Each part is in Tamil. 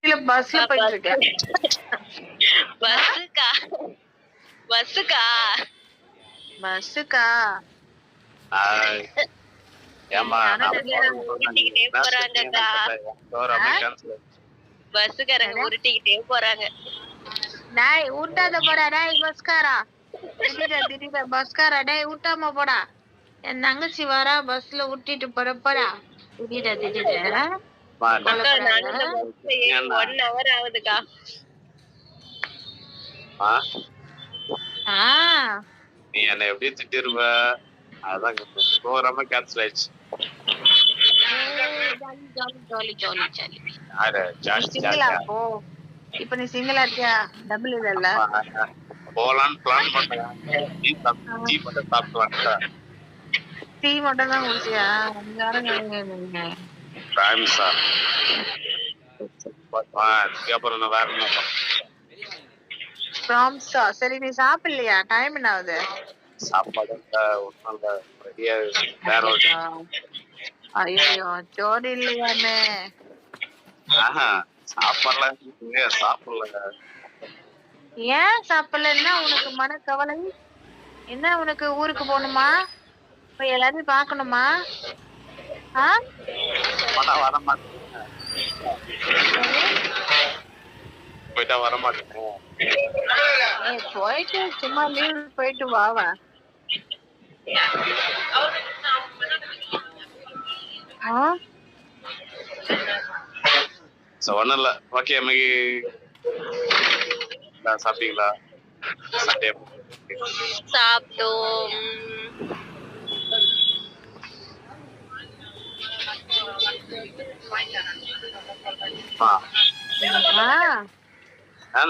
இல்ல பஸ்ல போயிட்டு இருக்கேன். பஸ்ஸுக்கா பஸ்ஸுக்கா பஸ்ஸுக்கா ஏமா உருட்டிக்கிட்டே போறாங்கக்கா. பஸ்ஸுக்காரங்க உருட்டிக்கிட்டே போறாங்க. டேய் ஊட்டாத போடா டேய் பஸ்காரா. திடீர பஸ்காரா டேய் ஊட்டாம போடா. என் தங்கச்சி வரா பஸ்ல ஊட்டிட்டு போறப்படா. திடீர அக்கா நானும் இந்த பஸ்ல ஏறி 1 hour ஆகுதுக்கா. நீ என்ன எப்படி திட்டிருவ? அதான் போறாம கேன்சல் ஆயிடுச்சு. இப்ப நீ சிங்கிளா இருக்கியா? டபுள் இல்ல போலான்னு பிளான் பண்ணேன். டீ மட்டும் சாப்பிட்டு வந்துட்டேன். டீ மட்டும் தான் குடிச்சியா? அப்புறம் வேற என்ன ப்ராம்ஸா? சரி நீ சாப்பிடலையா? டைம் என்ன ஆகுது? சாப்பாடு ஐயோ ஜோடி இல்லையானே. சாப்பாடுலாம் சாப்பிடல. ஏன் சாப்பிடலன்னா உனக்கு மனக்கவலை என்ன? உனக்கு ஊருக்கு போகணுமா? இப்ப எல்லாரையும் பாக்கணுமா? வர மாட்டேன். போயிட்டா வர மாட்டேன். போயிட்டு சும்மா லீவ் போயிட்டு வாவா. ஒண்ணுல ஓகே அம்மைக்கு சாப்பிட்டீங்களா? சண்டே சாப்பிட்டோம்.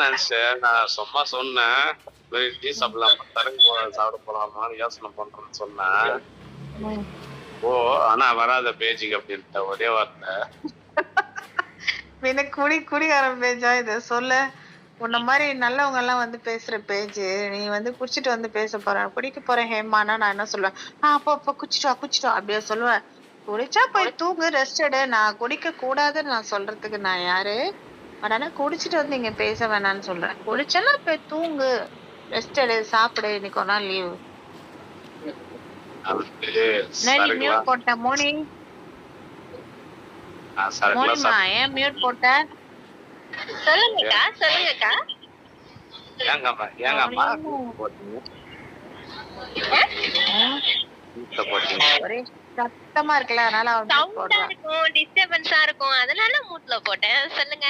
நினைச்சேன் நான் சும்மா சொன்னேன் டீ சாப்பிடலாமா தரகு சாப்பிட போலாமான்னு யோசனை பண்றேன்னு சொன்னேன். ஓ ஆனா வராத பேஜுக்கு அப்படின்ட்ட ஒரே வார்த்தை. குடிகாரன் பேஜா இது? சொல்ல உன்ன மாதிரி நல்லவங்க எல்லாம் வந்து பேசுற பேஜ். நீ வந்து குடிச்சிட்டு வந்து பேச போற. குடிக்க போறேன் ஹேமானா நான் என்ன சொல்லுவேன்? அப்ப குச்சிட்டோம் அப்படியே சொல்லுவேன். குடிச்சா போய் தூங்கு, ரெஸ்ட் எடு. நான் குடிக்க கூடாதுன்னு நான் சொல்றதுக்கு நான் யாரு? ஆனா குடிச்சிட்டு வந்து இங்க பேச வேணாம்னு சொல்றேன். குடிச்சா போய் தூங்கு, ரெஸ்ட் எடு, சாப்பிடு. இன்னைக்கு ஒரு நாள் லீவு. மியூட் போட்ட மோனி. மோனிமா ஏன் மியூட் போட்ட? சொல்லுங்கக்கா. ஒரே சத்தமா இருக்குல்ல, அதனால டிஸ்டர்பன்ஸா இருக்கும், அதனால மூட்ல போட்டேன். சொல்லுங்க.